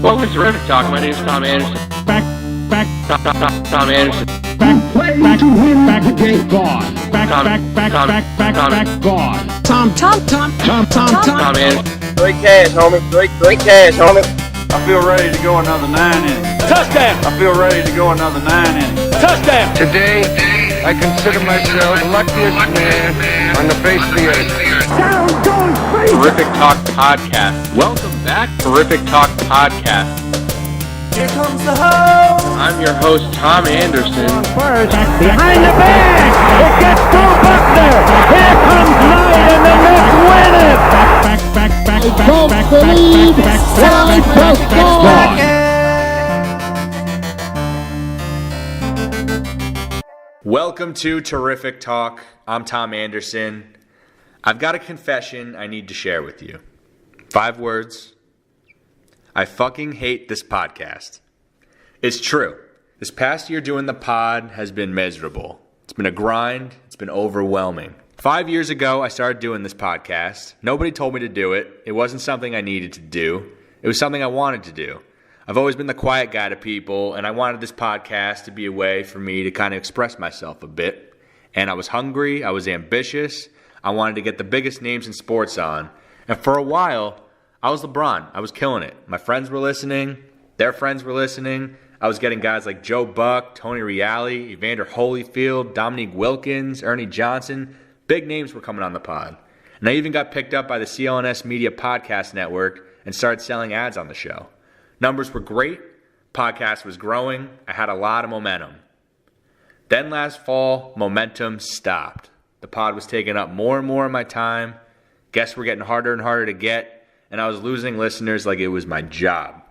Welcome to Terrific Talk. My name is Tom Anderson. Tom Anderson. Back, gone. Back, gone. Tom Anderson. Great cash, homie. I feel ready to go another 9 innings. Touchdown. I feel ready to go another 9 innings. Touchdown. Today, I consider myself the luckiest man on the face of the earth. Terrific Talk Podcast. Welcome back, Terrific Talk Podcast. Here comes the hose. I'm your host, Tom Anderson. first. Behind the bag. It gets to Buckner. Here comes Knight and the Mets win it. Welcome to Terrific Talk. I'm Tom Anderson. I've got a confession I need to share with you. 5 words. I fucking hate this podcast. It's true. This past year doing the pod has been miserable. It's been a grind. It's been overwhelming. 5 years ago, I started doing this podcast. Nobody told me to do it. It wasn't something I needed to do. It was something I wanted to do. I've always been the quiet guy to people, and I wanted this podcast to be a way for me to kind of express myself a bit. And I was hungry. I was ambitious. I wanted to get the biggest names in sports on. And for a while, I was LeBron. I was killing it. My friends were listening. Their friends were listening. I was getting guys like Joe Buck, Tony Reale, Evander Holyfield, Dominique Wilkins, Ernie Johnson. Big names were coming on the pod. And I even got picked up by the CLNS Media Podcast Network and started selling ads on the show. Numbers were great. Podcast was growing. I had a lot of momentum. Then last fall, momentum stopped. The pod was taking up more and more of my time. Guests were getting harder and harder to get. And I was losing listeners like it was my job.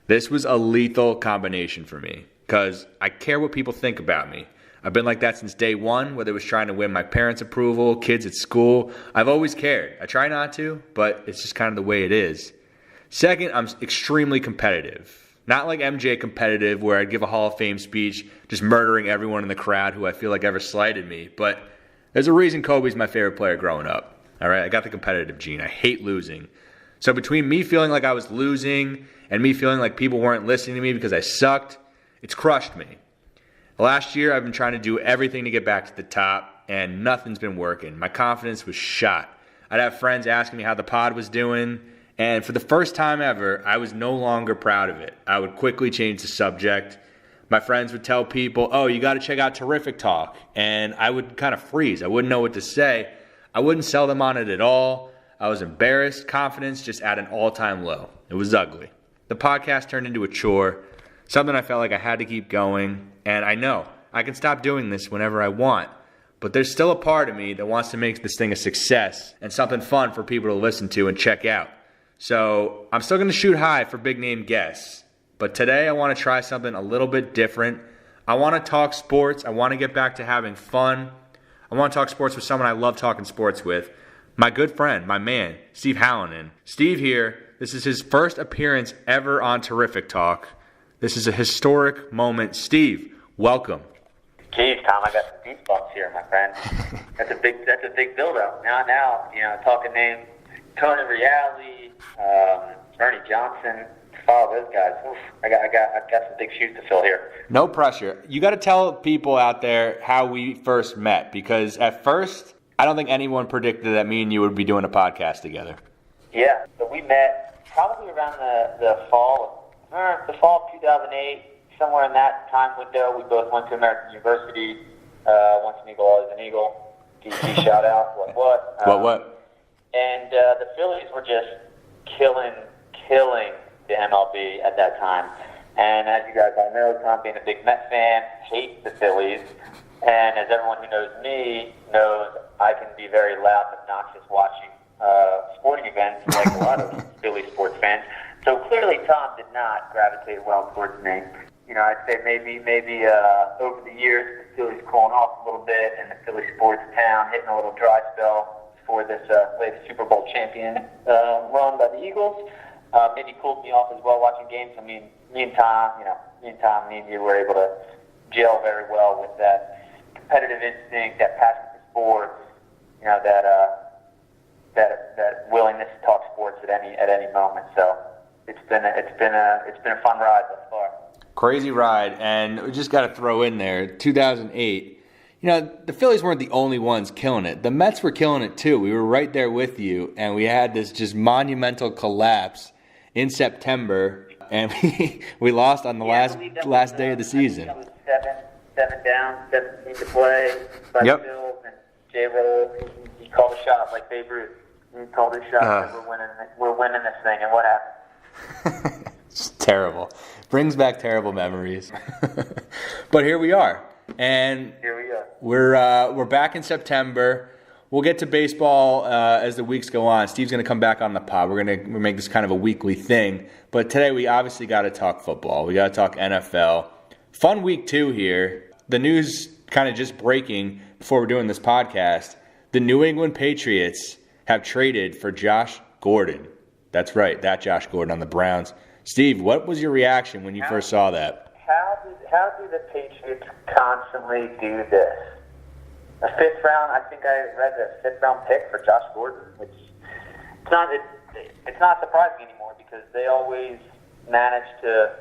This was a lethal combination for me because I care what people think about me. I've been like that since day one, whether it was trying to win my parents' approval, kids at school. I've always cared. I try not to, but it's just kind of the way it is. Second, I'm extremely competitive. Not like MJ competitive where I'd give a Hall of Fame speech just murdering everyone in the crowd who I feel like ever slighted me. But there's a reason Kobe's my favorite player growing up. All right, I got the competitive gene. I hate losing. So between me feeling like I was losing and me feeling like people weren't listening to me because I sucked, it's crushed me. Last year, I've been trying to do everything to get back to the top, and nothing's been working. My confidence was shot. I'd have friends asking me how the pod was doing, and for the first time ever, I was no longer proud of it. I would quickly change the subject. My friends would tell people, oh, you got to check out Terrific Talk, and I would kind of freeze. I wouldn't know what to say. I wouldn't sell them on it at all. I was embarrassed, confidence just at an all-time low. It was ugly. The podcast turned into a chore, something I felt like I had to keep going, and I know I can stop doing this whenever I want, but there's still a part of me that wants to make this thing a success and something fun for people to listen to and check out. So I'm still going to shoot high for big-name guests, but today I want to try something a little bit different. I want to talk sports. I want to get back to having fun. I want to talk sports with someone I love talking sports with. My good friend, my man, Steve Hallinan. Steve here. This is his first appearance ever on Terrific Talk. This is a historic moment. Steve, welcome. Jeez, Tom, I got some goosebumps here, my friend. That's a big build-up. Now, talking names, Tony Reale, Ernie Johnson, follow those guys. Oof, I got some big shoes to fill here. No pressure. You got to tell people out there how we first met, because at first, I don't think anyone predicted that me and you would be doing a podcast together. Yeah, so we met probably around the fall of 2008, somewhere in that time window. We both went to American University. Once an Eagle, always an Eagle. DC shout out. What? What? And the Phillies were just killing the MLB at that time. And as you guys all know, Tom, being a big Met fan, hate the Phillies. And as everyone who knows me knows, I can be very loud and obnoxious watching sporting events like a lot of Philly sports fans. So clearly Tom did not gravitate well towards me. You know, I'd say maybe over the years, the Phillies cooling off a little bit and the Philly sports town hitting a little dry spell for this latest Super Bowl champion run by the Eagles. Maybe cooled me off as well watching games. I mean, me and Tom, me and you were able to gel very well with that competitive instinct, that passion for sports, that willingness to talk sports at any moment. So it's been a fun ride thus far. Crazy ride, and we just got to throw in there 2008. The Phillies weren't the only ones killing it. The Mets were killing it too. We were right there with you, and we had this just monumental collapse in September, and we lost on the last day of the season. That was seven down, 17 to play by the Bills, and J-Roll, he called a shot like Babe Ruth. He called a shot. We're winning this thing, and what happened? It's terrible. Brings back terrible memories. But here we are. And we're back in September. We'll get to baseball as the weeks go on. Steve's going to come back on the pod. We're going to make this kind of a weekly thing. But today we obviously got to talk football. We got to talk NFL. Fun week 2 here. The news kind of just breaking before we're doing this podcast. The New England Patriots have traded for Josh Gordon. That's right, that Josh Gordon on the Browns. Steve, what was your reaction when you first saw that? How do the Patriots constantly do this? A 5th round, I think I read a 5th round pick for Josh Gordon, which it's not surprising anymore because they always manage to.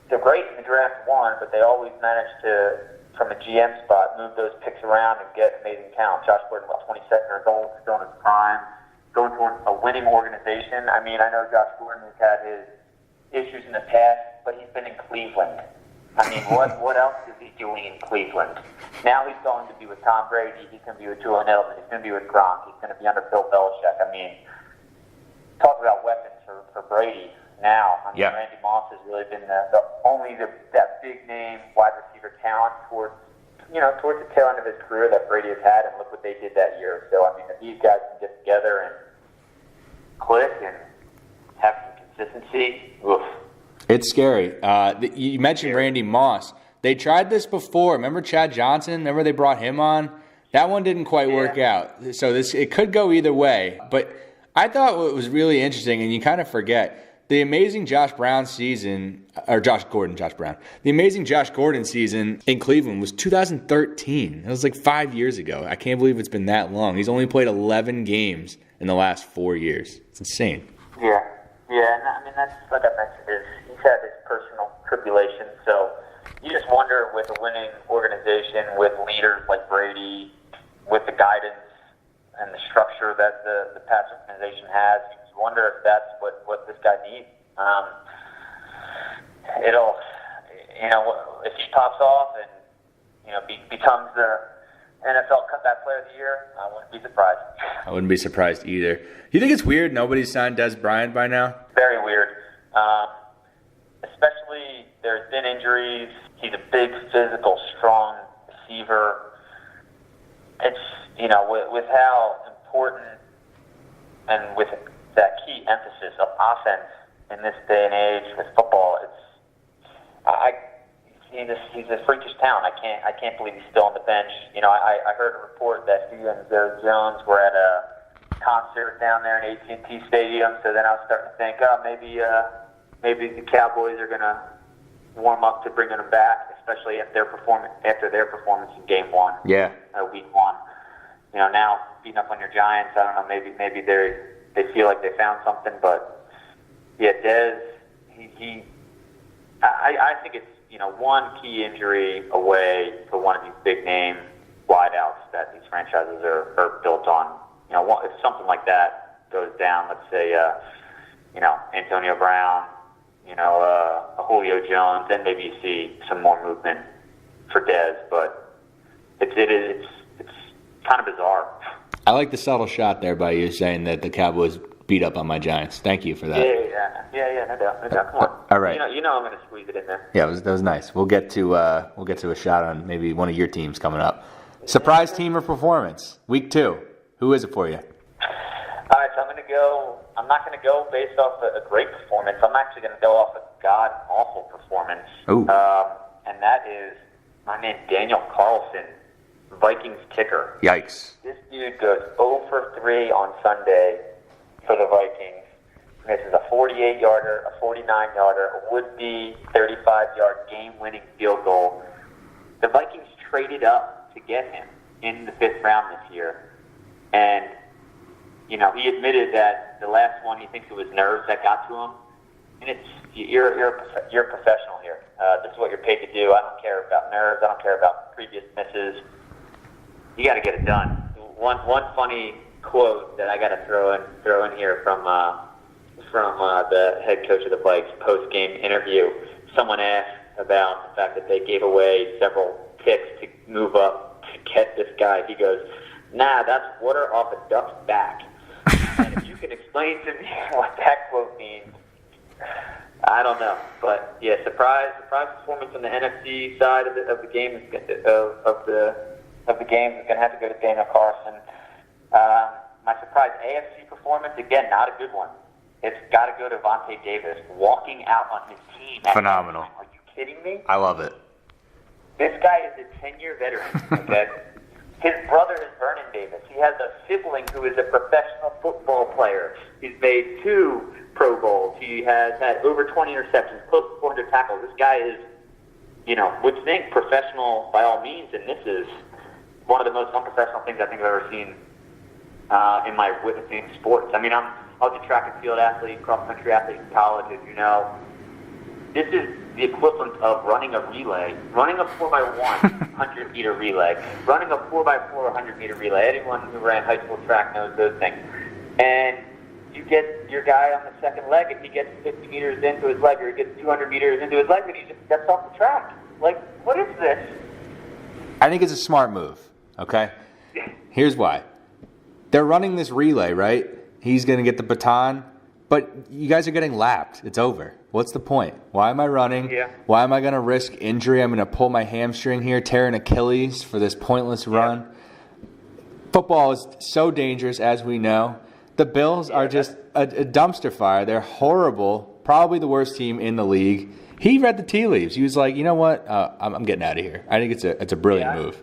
They're great in the draft one, but they always manage to, from a GM spot, move those picks around and get amazing talent. Josh Gordon, about 22nd years old, still in his prime, going towards a winning organization. I mean, I know Josh Gordon has had his issues in the past, but he's been in Cleveland. I mean, what else is he doing in Cleveland? Now he's going to be with Tom Brady. He's going to be with Julian Edelman. He's going to be with Gronk. He's going to be under Bill Belichick. I mean, talk about weapons for Brady now. I mean, Randy Moss has really been that big name wide receiver talent towards the tail end of his career that Brady has had, and look what they did that year. So, I mean, if these guys can get together and click and have some consistency, oof. It's scary. You mentioned Randy Moss. They tried this before. Remember Chad Johnson? Remember they brought him on? That one didn't quite work out. So it could go either way. But I thought what was really interesting, and you kind of forget, the amazing Josh Brown season, or Josh Gordon season in Cleveland was 2013. It was like 5 years ago. I can't believe it's been that long. He's only played 11 games in the last 4 years. It's insane. Yeah, and I mean, that's, like I mentioned, he's had his personal tribulations, so you just wonder with a winning organization, with leaders like Brady, with the guidance and the structure that the Pats organization has, you wonder if that's what this guy needs. If he pops off and, becomes the NFL Comeback Player of the Year, I wouldn't be surprised. I wouldn't be surprised either. You think it's weird nobody's signed Des Bryant by now? Very weird. Especially there's been injuries. He's a big, physical, strong receiver. It's, with how important and with that key emphasis of offense in this day and age with football, he's a freakish talent. I can't believe he's still on the bench. I heard a report that he and Jerry Jones were at a concert down there in AT&T Stadium. So then I was starting to think, maybe the Cowboys are gonna warm up to bringing him back, especially after their performance in Game 1. Yeah. Week 1. Now beating up on your Giants. I don't know. Maybe they feel like they found something, but yeah, Dez. I think it's one key injury away for one of these big name wideouts that these franchises are built on. If something like that goes down, let's say Antonio Brown, a Julio Jones, then maybe you see some more movement for Dez. But it's kind of bizarre. I like the subtle shot there by you saying that the Cowboys beat up on my Giants. Thank you for that. Yeah, no doubt. Come on. All right. I'm going to squeeze it in there. Yeah, that was nice. We'll get to a shot on maybe one of your teams coming up. Surprise team or performance, week 2. Who is it for you? All right, so I'm not going to go based off a great performance. I'm actually going to go off a god-awful performance. Ooh. And that is my man Daniel Carlson, Vikings kicker. Yikes. This dude goes 0 for 3 on Sunday for the Vikings. Misses a 48-yarder, a 49-yarder, a would-be 35-yard game-winning field goal. The Vikings traded up to get him in the 5th round this year. And, he admitted that the last one, he thinks it was nerves that got to him. you're a professional here. This is what you're paid to do. I don't care about nerves. I don't care about previous misses. You got to get it done. One funny quote that I got to throw in here from the head coach of the Vikes post game interview. Someone asked about the fact that they gave away several picks to move up to get this guy. He goes, "Nah, that's water off a duck's back." And if you can explain to me what that quote means, I don't know. But yeah, surprise performance on the NFC side of the game of the game is going to have to go to Daniel Carlson. My surprise AFC performance, again, not a good one. It's got to go to Vontae Davis walking out on his team. Phenomenal. Are you kidding me? I love it. This guy is a 10-year veteran, okay? His brother is Vernon Davis. He has a sibling who is a professional football player. He's made 2 Pro Bowls. He has had over 20 interceptions, close to 400 tackles. This guy is, would think professional by all means, and this is one of the most unprofessional things I think I've ever seen in my witnessing sports. I mean, I was a track and field athlete, cross-country athlete in college, as you know. This is the equivalent of running a relay, running a 4x1 100-meter relay, running a 4x4 100-meter relay. Anyone who ran high school track knows those things. And you get your guy on the second leg, and he gets 50 meters into his leg, or he gets 200 meters into his leg, and he just steps off the track. Like, what is this? I think it's a smart move, okay? Here's why. They're running this relay, right? He's going to get the baton, but you guys are getting lapped. It's over. What's the point? Why am I running? Yeah. Why am I going to risk injury? I'm going to pull my hamstring here, tear an Achilles for this pointless run. Football is so dangerous, as we know. The Bills are just a dumpster fire. They're horrible, probably the worst team in the league. He read the tea leaves. He was like, you know what? I'm getting out of here. I think it's a brilliant move.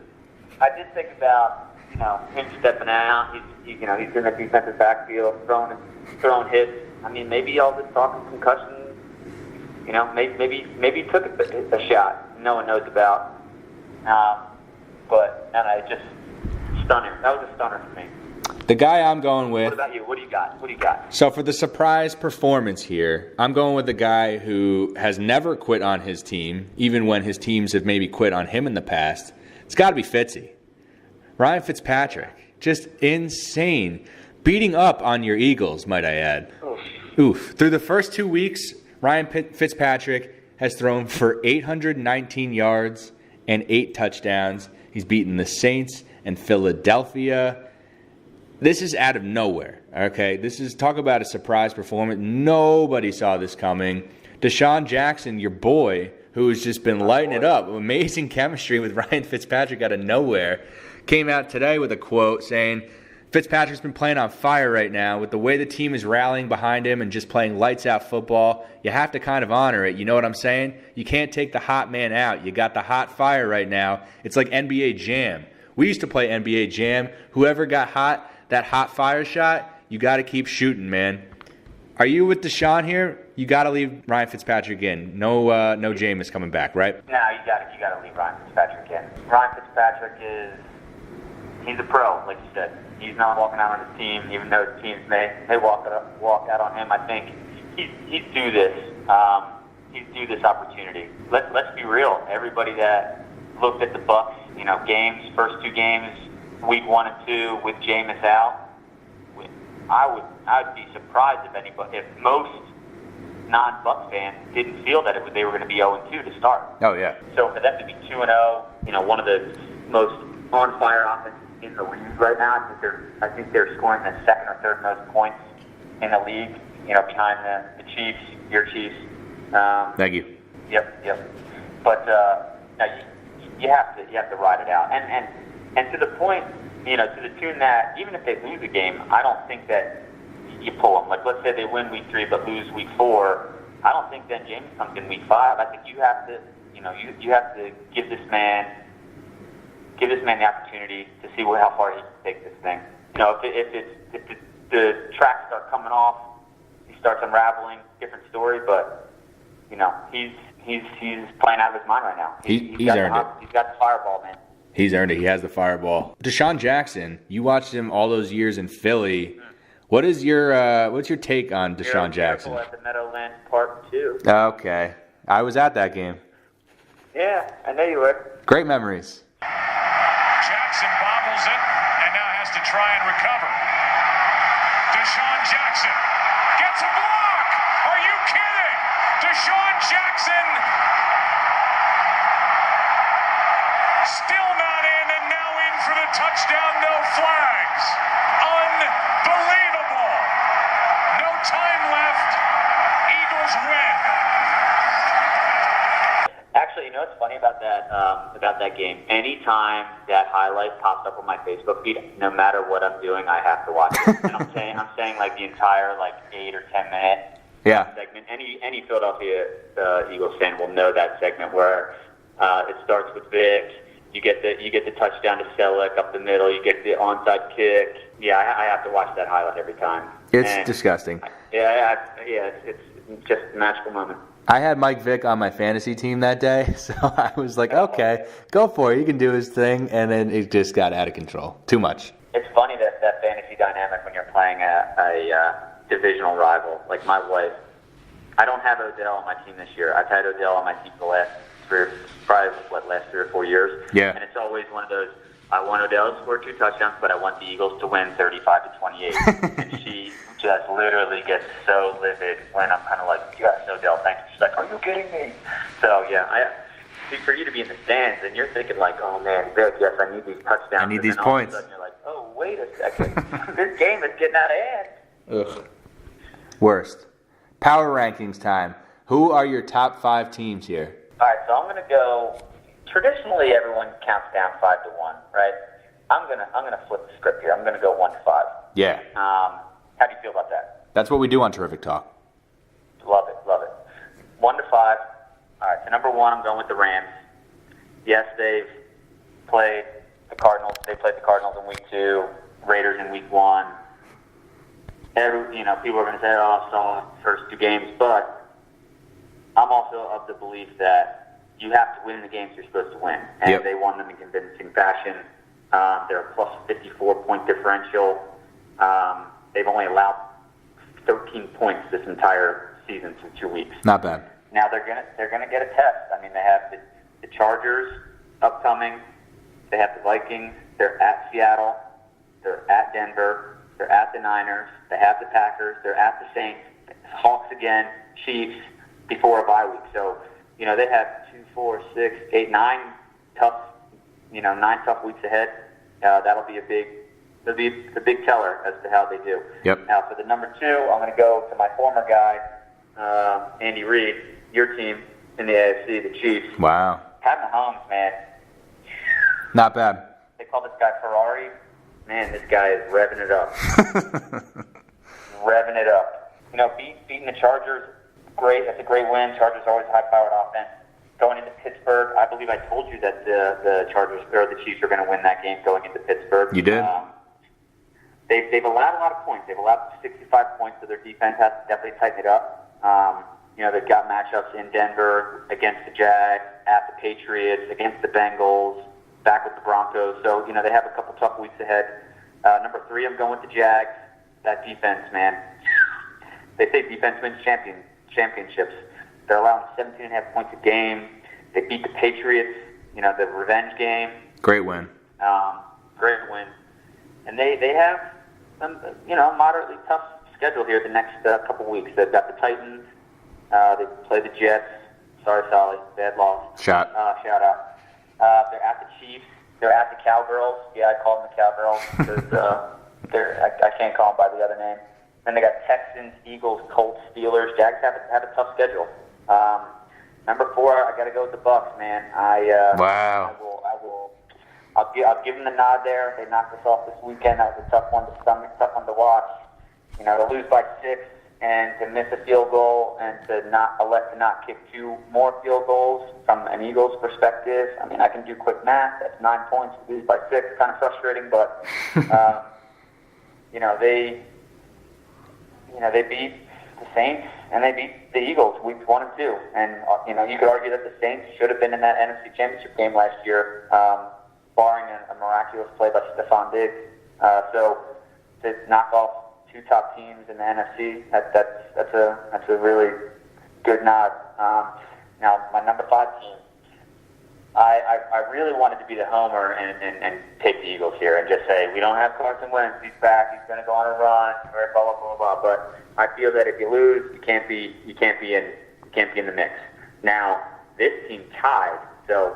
I did think about him stepping out. He's in the defensive backfield, throwing hits. I mean, maybe all this talk of concussion. Maybe he took a shot no one knows about. But it's just stunner. That was a stunner for me. The guy I'm going with. What about you? What do you got? So for the surprise performance here, I'm going with the guy who has never quit on his team, even when his teams have maybe quit on him in the past. It's got to be Fitzy. Ryan Fitzpatrick. Just insane. Beating up on your Eagles, might I add. Oof. Through the first 2 weeks, Ryan Fitzpatrick has thrown for 819 yards and 8 touchdowns. He's beaten the Saints and Philadelphia. This is out of nowhere, okay? Talk about a surprise performance. Nobody saw this coming. Deshaun Jackson, your boy, who has just been lighting it up, amazing chemistry with Ryan Fitzpatrick out of nowhere, came out today with a quote saying, Fitzpatrick's been playing on fire right now with the way the team is rallying behind him and just playing lights-out football. You have to kind of honor it. You know what I'm saying? You can't take the hot man out. You got the hot fire right now. It's like NBA Jam. We used to play NBA Jam. Whoever got hot, that hot fire shot, you got to keep shooting, man. Are you with Deshaun here? You got to leave Ryan Fitzpatrick in. No Jameis coming back, right? No, you got to leave Ryan Fitzpatrick in. Ryan Fitzpatrick he's a pro, like you said. He's not walking out on his team, even though his teams may walk out on him. I think he's due this. He's due this opportunity. Let's be real. Everybody that looked at the Bucs, games, first 2 games, week 1 and 2 with Jameis out, I'd be surprised if most non-Bucs fans didn't feel that they were going to be 0-2 to start. Oh yeah. So for them to be 2-0, one of the most on-fire offenses in the league right now. I think they're scoring the 2nd or 3rd most points in the league. Behind the Chiefs, your Chiefs. Thank you. Yep. But no, you have to ride it out, and to the point, to the tune that even if they lose a game, I don't think that you pull them. Like, let's say they win week 3 but lose week 4. I don't think then James comes in week 5. I think you have to, you have to give this man the opportunity to see how far he can take this thing. If the tracks start coming off, he starts unraveling, different story. But he's playing out of his mind right now. He's earned it. He's got the fireball, man. He's earned it. He has the fireball. Deshaun Jackson, you watched him all those years in Philly. What is what's your take on Deshaun Jackson? At the Meadowlands Park too. Okay. I was at that game. Yeah, I know you were. Great memories. Jackson bobbles it and now has to try and recover. Deshaun Jackson gets a block. Are you kidding? Deshaun Jackson still not in and now in for the touchdown, no flags. Unbelievable. No time left. Eagles win. Actually, you know what's funny about that game? Anytime that highlight pops up on my Facebook feed, no matter what I'm doing, I have to watch it. And I'm saying like the entire 8 or 10 minute segment. Any Philadelphia Eagles fan will know that segment where it starts with Vic. You get the touchdown to Selleck up the middle. You get the onside kick. Yeah, I have to watch that highlight every time. It's disgusting. It's just a magical moment. I had Mike Vick on my fantasy team that day, so I was like, okay, go for it. He can do his thing, and then it just got out of control. Too much. It's funny that fantasy dynamic when you're playing a divisional rival. Like my wife, I don't have Odell on my team this year. I've had Odell on my team the last 3 or 4 years. Yeah. And it's always one of those, I want Odell to score 2 touchdowns, but I want the Eagles to win 35-28. And she just literally gets so livid when I'm kind of like, yes, Odell, thanks. She's like, are you kidding me? So, yeah, for you to be in the stands and you're thinking like, oh, man, Vic, yes, I need these touchdowns. I need and these then points. All of a sudden you're like, oh, wait a second. This game is getting out of hand. Ugh. Worst. Power rankings time. Who are your top 5 teams here? All right, so I'm going to go. Traditionally, everyone counts down 5-1, right? I'm gonna flip the script here. I'm gonna go 1-5. Yeah. How do you feel about that? That's what we do on Terrific Talk. Love it. 1-5. All right, so number 1, I'm going with the Rams. Yes, they've played the Cardinals. They played the Cardinals in week 2, Raiders in week 1. People are going to say, oh, I saw the first 2 games, but I'm also of the belief that you have to win the games you're supposed to win, and They won them in convincing fashion. They're a plus 54-point differential. They've only allowed 13 points this entire season through 2 weeks. Not bad. Now they're gonna get a test. I mean, they have the Chargers upcoming. They have the Vikings. They're at Seattle. They're at Denver. They're at the Niners. They have the Packers. They're at the Saints. Hawks again. Chiefs before a bye week. So they have 2, 4, 6, 8, 9 tough 9 tough weeks ahead. That'll be the big teller as to how they do. Yep. Now for the number 2, I'm going to go to my former guy, Andy Reid, your team in the AFC, the Chiefs. Wow. Pat Mahomes, man. Not bad. They call this guy Ferrari. Man, this guy is revving it up. Revving it up. Beating the Chargers, great. That's a great win. Chargers are always a high-powered offense. Going into Pittsburgh, I believe I told you that the Chargers or the Chiefs are going to win that game going into Pittsburgh. You did. They've allowed a lot of points. They've allowed 65 points, so their defense has to definitely tighten it up. They've got matchups in Denver against the Jags, at the Patriots, against the Bengals, back with the Broncos. So they have a couple tough weeks ahead. Number 3, I'm going with the Jags. That defense, man. They say defense wins championships. They're allowing 17.5 points a game. They beat the Patriots, the revenge game. Great win. Great win. And they have some, moderately tough schedule here the next couple weeks. They've got the Titans. They play the Jets. Sorry, Solly. Bad loss. Shout out. They're at the Chiefs. They're at the Cowgirls. Yeah, I call them the Cowgirls because I can't call them by the other name. Then they got Texans, Eagles, Colts, Steelers. Jags have a tough schedule. Number 4, I got to go with the Bucks, man. Wow. I'll give them the nod there. They knocked us off this weekend. That was a tough one to watch. To lose by 6 and to miss a field goal and to elect to not kick 2 more field goals from an Eagles perspective. I mean, I can do quick math. That's 9 points. To lose by 6, kind of frustrating, but they beat the Saints and they beat the Eagles weeks 1 and 2. And you could argue that the Saints should have been in that NFC Championship game last year, barring a miraculous play by Stephon Diggs. So to knock off 2 top teams in the NFC, that's a really Good nod. Now, my number 5 team, I really wanted to be the homer and take the Eagles here and just say, we don't have Carson Wentz. He's back. He's going to go on a run. Blah, blah, blah, blah, blah. But I feel that if you lose, you can't be in the mix. Now, this team tied, so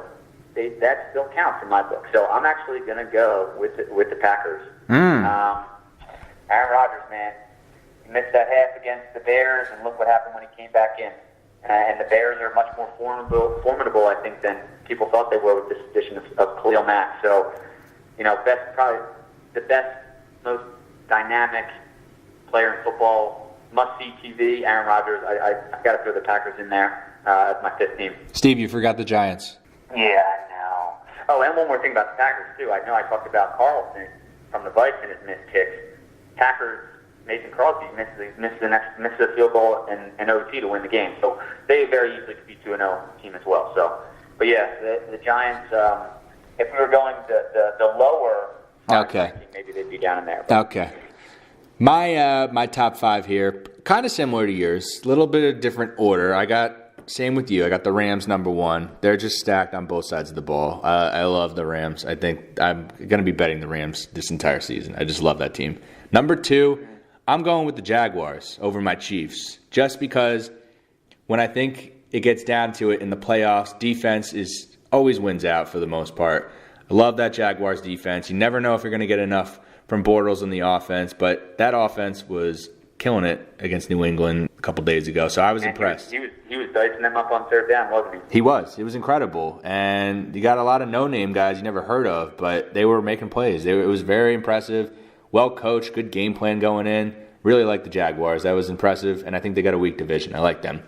that still counts in my book. So I'm actually going to go with the Packers. Aaron Rodgers, man, he missed that half against the Bears, and look what happened when he came back in. And the Bears are much more formidable, I think, than people thought they were with this addition of Khalil Mack. So, probably the best, most dynamic player in football, must-see TV, Aaron Rodgers. I got to throw the Packers in there as my 5th team. Steve, you forgot the Giants. Yeah, I know. Oh, and one more thing about the Packers, too. I know I talked about Carlson from the Vikes and his missed kicks. Packers, Mason Crosby misses a field goal and OT to win the game. So they very easily could be 2-0 team as well. So, but yeah, the Giants, if we were going the lower okay, ranking, maybe they'd be down in there. But. Okay. My top 5 here, kind of similar to yours, a little bit of different order. Same with you. I got the Rams number 1. They're just stacked on both sides of the ball. I love the Rams. I think I'm going to be betting the Rams this entire season. I just love that team. Number 2, I'm going with the Jaguars over my Chiefs, just because when I think it gets down to it in the playoffs, defense always wins out for the most part. I love that Jaguars defense. You never know if you're going to get enough from Bortles in the offense, but that offense was killing it against New England a couple days ago, so I was impressed. He was dicing them up on 3rd down, wasn't he? He was. It was incredible, and you got a lot of no-name guys you never heard of, but they were making plays. It was very impressive. Well coached, good game plan going in. Really like the Jaguars. That was impressive, and I think they got a weak division. I like them.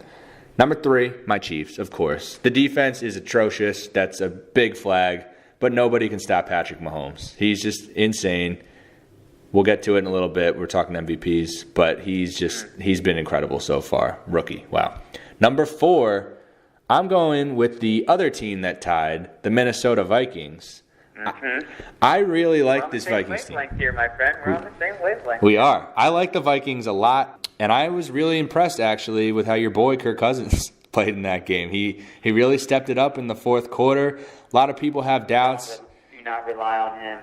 Number 3, my Chiefs, of course. The defense is atrocious. That's a big flag, but nobody can stop Patrick Mahomes. He's just insane. We'll get to it in a little bit. We're talking MVPs, but he's been incredible so far. Rookie. Wow. Number 4, I'm going with the other team that tied, the Minnesota Vikings. Mm-hmm. I really like this Vikings team. We're on the same wavelength here, my friend. We're on the same wavelength. We are. I like the Vikings a lot, and I was really impressed, actually, with how your boy Kirk Cousins played in that game. He really stepped it up in the 4th quarter. A lot of people have doubts. Do not rely on him.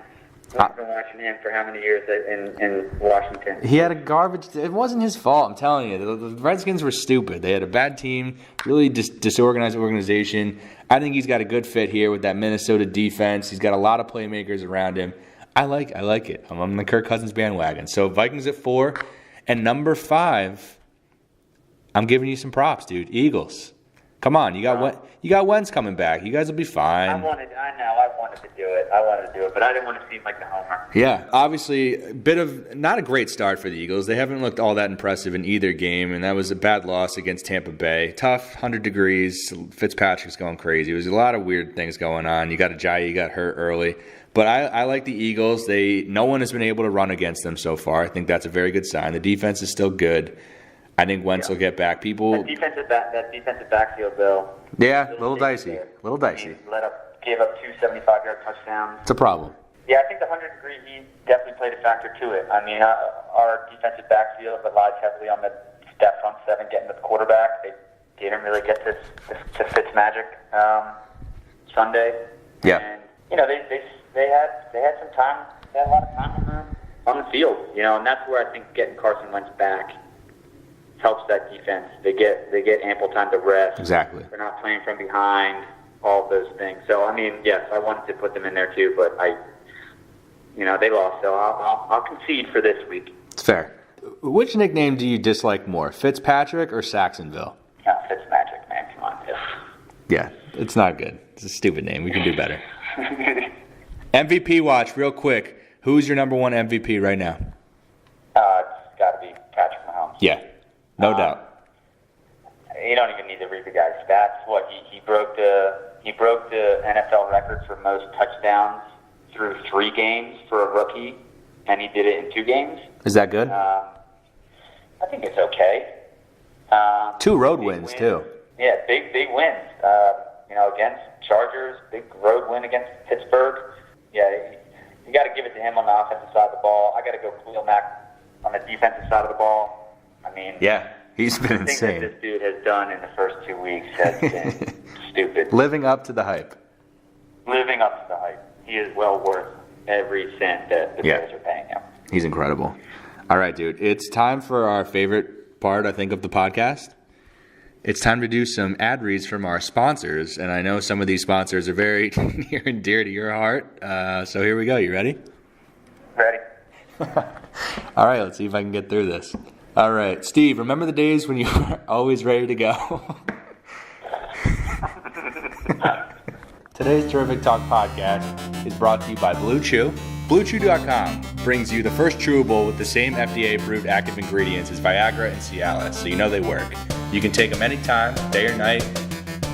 I've been watching him for how many years in Washington? He had a garbage. It wasn't his fault, I'm telling you. The Redskins were stupid. They had a bad team, really disorganized organization. I think he's got a good fit here with that Minnesota defense. He's got a lot of playmakers around him. I like it. I'm on the Kirk Cousins bandwagon. So Vikings at 4, and number 5. I'm giving you some props, dude. Eagles. Come on, you got Wentz coming back. You guys will be fine. I wanted to do it, but I didn't want to seem like the homer. Yeah, obviously a bit of not a great start for the Eagles. They haven't looked all that impressive in either game, and that was a bad loss against Tampa Bay. Tough, 100 degrees. Fitzpatrick's going crazy. There was a lot of weird things going on. You got Ajayi got hurt early. But I like the Eagles. No one has been able to run against them so far. I think that's a very good sign. The defense is still good. I think Wentz will get back. That defensive backfield, though. Yeah, a little dicey. He gave up 2 75-yard touchdowns. It's a problem. Yeah, I think the 100-degree heat definitely played a factor to it. I mean, our defensive backfield relies heavily on that front 7 getting to the quarterback. They didn't really get to Fitzmagic Sunday. Yeah. And, they had some time. They had a lot of time on the field, and that's where I think getting Carson Wentz back helps that defense. They get ample time to rest. Exactly. They're not playing from behind, all of those things. So, I mean, yes, I wanted to put them in there too, but they lost. So I'll concede for this week. It's fair. Which nickname do you dislike more, Fitzpatrick or Saxonville? Fitzmagic, man. Come on. Yeah, it's not good. It's a stupid name. We can do better. MVP watch, real quick. Who's your number 1 MVP right now? It's got to be Patrick Mahomes. Yeah. No doubt. You don't even need to read the guy's stats. He broke the NFL record for most touchdowns through 3 games for a rookie, and he did it in 2 games. Is that good? I think it's okay. 2 road wins too. Yeah, big wins. Against Chargers, big road win against Pittsburgh. Yeah, you got to give it to him on the offensive side of the ball. I got to go Khalil Mack on the defensive side of the ball. I mean, yeah, He's been The things that insane. this dude has done in the first 2 weeks has been stupid. Living up to the hype. Living up to the hype. He is well worth every cent that the Bears are paying him. He's incredible. All right, dude. It's time for our favorite part, I think, of the podcast. It's time to do some ad reads from our sponsors, and I know some of these sponsors are very near and dear to your heart. So here we go. You ready? Ready? All right, let's see if I can get through this. All right, Steve, remember the days when you were always ready to go? Today's Terrific Talk podcast is brought to you by Blue Chew. BlueChew.com brings you the first chewable with the same FDA-approved active ingredients as Viagra and Cialis, so you know they work. You can take them anytime, day or night,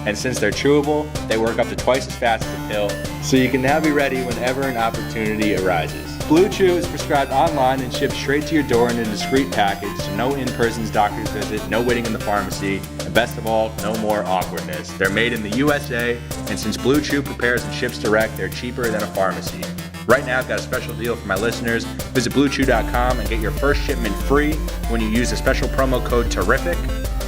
and since they're chewable, they work up to twice as fast as a pill, so you can now be ready whenever an opportunity arises. Blue Chew is prescribed online and shipped straight to your door in a discreet package, so no in-person doctor's visit, no waiting in the pharmacy, and best of all, no more awkwardness. They're made in the USA, and since Blue Chew prepares and ships direct, they're cheaper than a pharmacy. Right now, I've got a special deal for my listeners. Visit BlueChew.com and get your first shipment free when you use the special promo code TERRIFIC.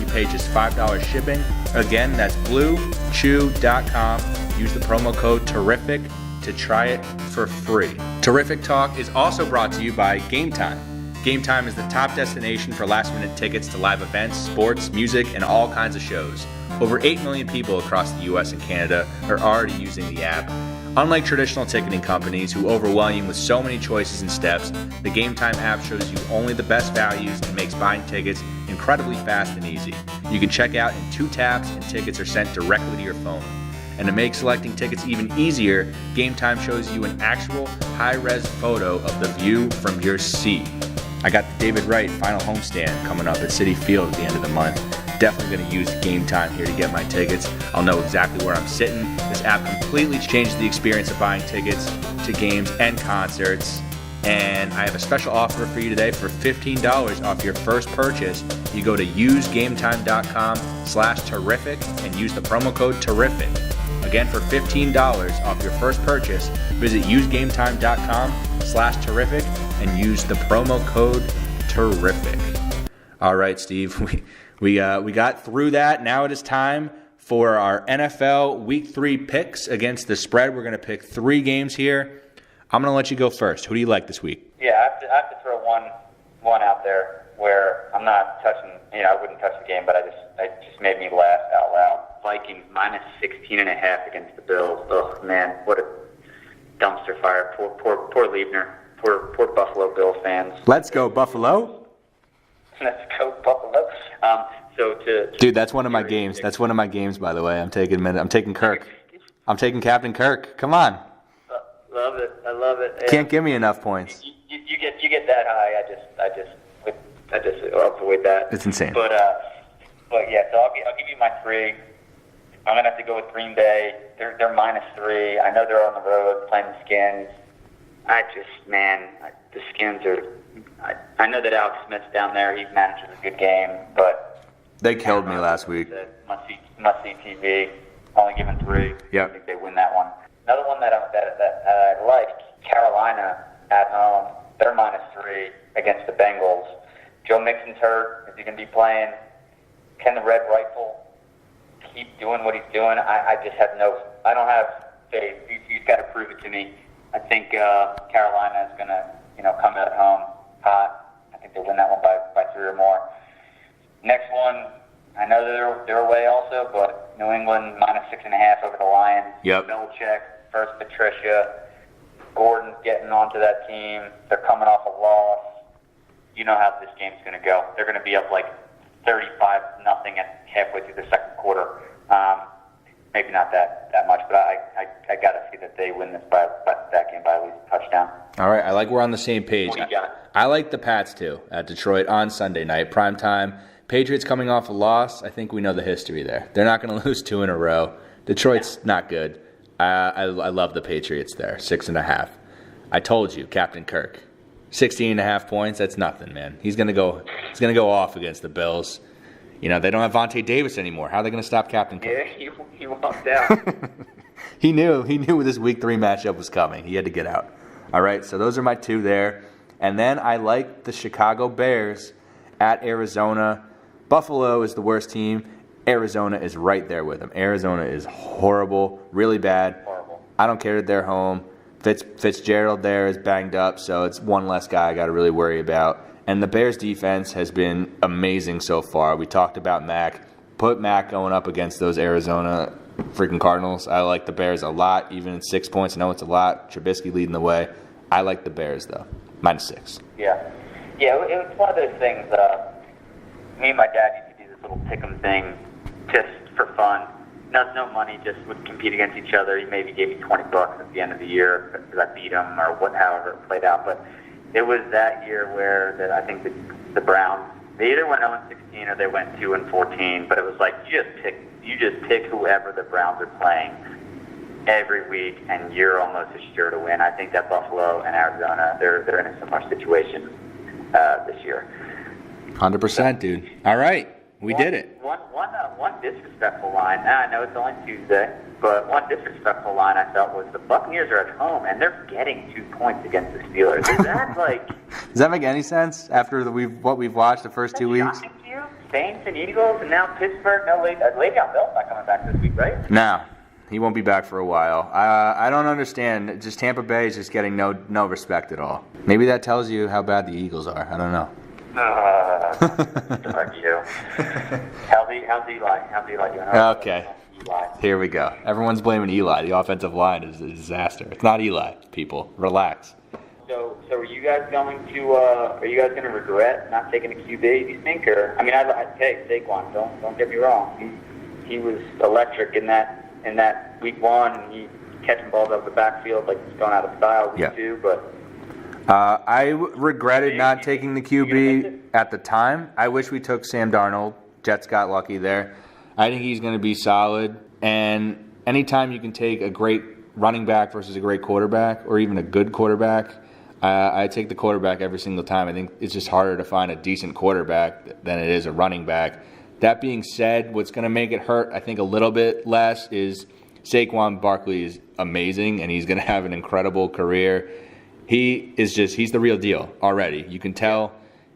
You pay just $5 shipping. Again, that's BlueChew.com. Use the promo code TERRIFIC to try it for free. Terrific Talk is also brought to you by Game Time. Game Time is the top destination for last-minute tickets to live events, sports, music, and all kinds of shows. Over 8 million people across the US and Canada are already using the app. Unlike traditional ticketing companies who overwhelm you with so many choices and steps, the Game Time app shows you only the best values and makes buying tickets incredibly fast and easy. You can check out in 2 taps and tickets are sent directly to your phone. And to make selecting tickets even easier, Game Time shows you an actual high-res photo of the view from your seat. I got the David Wright final homestand coming up at Citi Field at the end of the month. Definitely going to use Game Time here to get my tickets. I'll know exactly where I'm sitting. This app completely changes the experience of buying tickets to games and concerts. And I have a special offer for you today for $15 off your first purchase. You go to usegametime.com/terrific and use the promo code terrific. Again, for $15 off your first purchase, visit usegametime.com/terrific and use the promo code terrific. All right, Steve, we got through that. Now it is time for our NFL Week 3 picks against the spread. We're going to pick 3 games here. I'm going to let you go first. Who do you like this week? Yeah, I have to throw one out there where I'm not touching. I wouldn't touch the game, but it just made me laugh out loud. Vikings -16.5 against the Bills. Oh man, what a dumpster fire! Poor Liebner. Poor Buffalo Bills fans. Let's go Buffalo. Let's go Buffalo. Dude, that's one of my games. That's one of my games, by the way. I'm taking Kirk. I'm taking Captain Kirk. Come on. Love it. I love it. Can't give me enough points. You get that high. I just avoid that. It's insane. But yeah. So I'll give you my 3. I'm gonna have to go with Green Bay. They're -3. I know they're on the road playing the Skins. The Skins are. I know that Alex Smith's down there. He manages a good game, but they killed me last week. Must see TV. Only given 3. Yep. I think they win that one. Another one that I like, Carolina at home. They're -3 against the Bengals. Joe Mixon's hurt. Is he going to be playing? Can the Red Rifle keep doing what he's doing? I just have I don't have faith. He's got to prove it to me. I think Carolina is going to come out at home hot. I think they'll win that one by 3 or more. Next one, I know they're away also, but New England -6.5 over the Lions. Yep. Belichick, first Patricia. Gordon's getting onto that team. They're coming off a loss. You know how this game's going to go. They're going to be up like 35-0 at halfway through the second quarter. Maybe not that much, but I got to see that they win that game by at least a touchdown. All right, I like we're on the same page. What do you got? I like the Pats too at Detroit on Sunday night, prime time. Patriots coming off a loss. I think we know the history there. They're not going to lose 2 in a row. Detroit's not good. I love the Patriots there, 6.5. I told you, Captain Kirk. 16.5 points, that's nothing, man. He's gonna go off against the Bills. They don't have Vontae Davis anymore. How are they gonna stop Captain Kirk? Yeah, he walked out. He knew this Week 3 matchup was coming. He had to get out. All right, so those are my 2 there. And then I like the Chicago Bears at Arizona. Buffalo is the worst team. Arizona is right there with them. Arizona is horrible, really bad. Horrible. I don't care that they're home. Fitzgerald there is banged up, so it's one less guy I got to really worry about. And the Bears' defense has been amazing so far. We talked about Mac. Put Mac going up against those Arizona freaking Cardinals. I like the Bears a lot, even at 6 points. I know it's a lot. Trubisky leading the way. I like the Bears, though. -6. Yeah. Yeah, it was one of those things. Me and my dad used to do this little pick'em thing just for fun. No money, just would compete against each other. He maybe gave me $20 at the end of the year because I beat him or however it played out. But it was that year where I think the Browns, they either went 0-16 or they went 2-14. But it was like you just pick whoever the Browns are playing every week, and you're almost as sure to win. I think that Buffalo and Arizona, they're in a similar situation this year. 100%, dude. All right. We did it. One disrespectful line. Now, I know it's only Tuesday, but one disrespectful line I felt was the Buccaneers are at home, and they're getting 2 points against the Steelers. Is that like... Does that make any sense after what we've watched the first 2 weeks? Shocking to you? Saints and Eagles, and now Pittsburgh. No, Le'Veon Bell's not coming back this week, right? No. He won't be back for a while. I don't understand. Just Tampa Bay is just getting no respect at all. Maybe that tells you how bad the Eagles are. I don't know. Fuck you. How's Eli? Okay. Here we go. Everyone's blaming Eli. The offensive line is a disaster. It's not Eli, people. Relax. So are you guys going to regret not taking a QB? Do you think, or I mean, hey, Saquon, don't get me wrong. He was electric in that week one, and he catching balls out of the backfield like he's going out of style week two, but. I regretted not taking the QB at the time. I wish we took Sam Darnold. Jets got lucky there. I think he's going to be solid. And anytime you can take a great running back versus a great quarterback, or even a good quarterback, I take the quarterback every single time. I think it's just harder to find a decent quarterback than it is a running back. That being said, what's going to make it hurt, I think, a little bit less is Saquon Barkley is amazing, and he's going to have an incredible career. He's the real deal already. You can tell.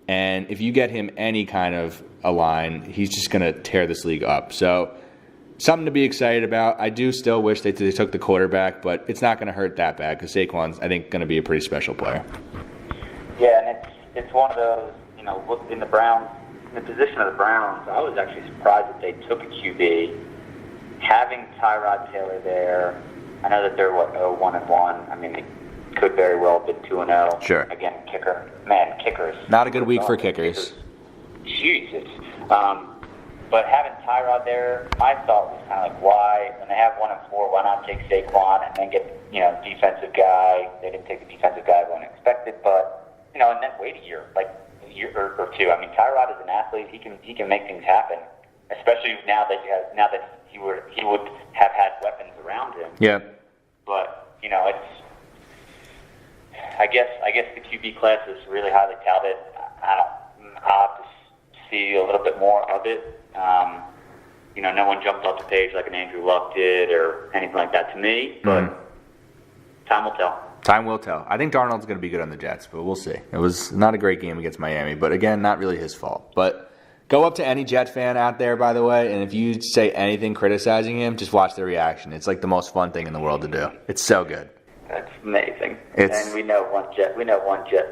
And if you get him any kind of a line, he's just going to tear this league up. So something to be excited about. I do still wish they took the quarterback, but it's not going to hurt that bad because Saquon's, I think, going to be a pretty special player. Yeah, and it's one of those, in the Browns, in the position of the Browns, I was actually surprised that they took a QB. Having Tyrod Taylor there, I know that they're, 1-1. I mean, they could very well have been 2-0. Sure. Again, kickers. Not a good week for kickers. Jesus. But having Tyrod there, my thought was kind of like, why, when they have 1-4, why not take Saquon and then get, defensive guy? They didn't take the defensive guy everyone expected, but, and then wait a year or two. I mean, Tyrod is an athlete. He can make things happen, especially now that he would have had weapons around him. Yeah. But, it's, I guess the QB class is really highly touted. I'll have to see a little bit more of it. No one jumped off the page like an Andrew Luck did or anything like that to me, but time will tell. Time will tell. I think Darnold's going to be good on the Jets, but we'll see. It was not a great game against Miami, but again, not really his fault. But go up to any Jet fan out there, by the way, and if you say anything criticizing him, just watch their reaction. It's like the most fun thing in the world to do. It's so good. That's amazing. And we know one Jet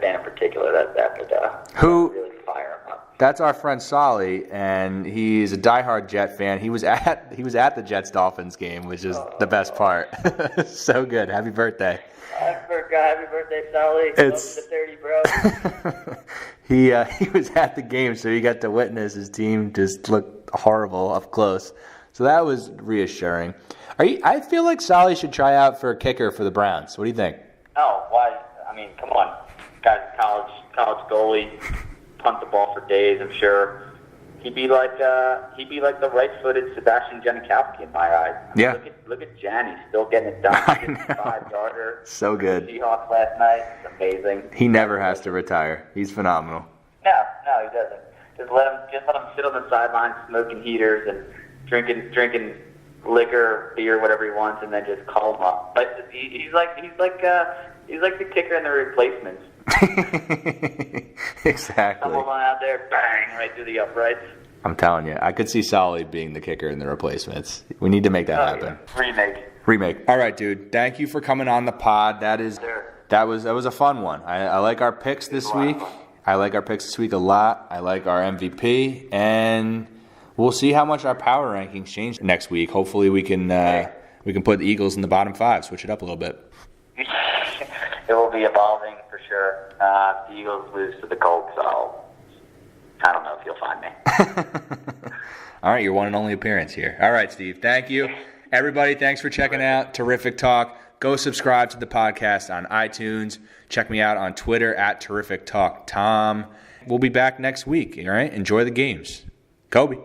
fan in particular that would really fire him up. That's our friend Solly, and he's a diehard Jet fan. He was at the Jets-Dolphins game, which is the best part. So good. Happy birthday. Happy birthday, Solly. It's Welcome to 30, bro. He was at the game, so he got to witness his team just look horrible up close. So that was reassuring. I feel like Solly should try out for a kicker for the Browns. What do you think? Oh, why? I mean, come on. Guy's a college goalie, punt the ball for days, I'm sure. He'd be like the right-footed Sebastian Janikowski in my eyes. I mean, yeah. Look at Jan. He's still getting it done. 5-yarder. So good. Seahawks last night. It's amazing. He never has to retire. He's phenomenal. No, he doesn't. Just let him sit on the sidelines smoking heaters and drinking liquor, beer, whatever he wants, and then just call him up. But he's like the kicker in the Replacements. Exactly. Someone out there, bang, right through the uprights. I'm telling you, I could see Solly being the kicker in the replacements. We need to make that happen. Remake. All right, dude. Thank you for coming on the pod. That was a fun one. I like our picks this week. I like our picks this week a lot. I like our MVP, and we'll see how much our power rankings change next week. Hopefully, we can put the Eagles in the bottom 5, switch it up a little bit. It will be evolving for sure. If the Eagles lose to the Colts, I don't know if you'll find me. All right, your one and only appearance here. All right, Steve. Thank you. Everybody, thanks for checking out Terrific Talk. Go subscribe to the podcast on iTunes. Check me out on Twitter at Terrific Talk Tom. We'll be back next week. All right, enjoy the games. Kobe.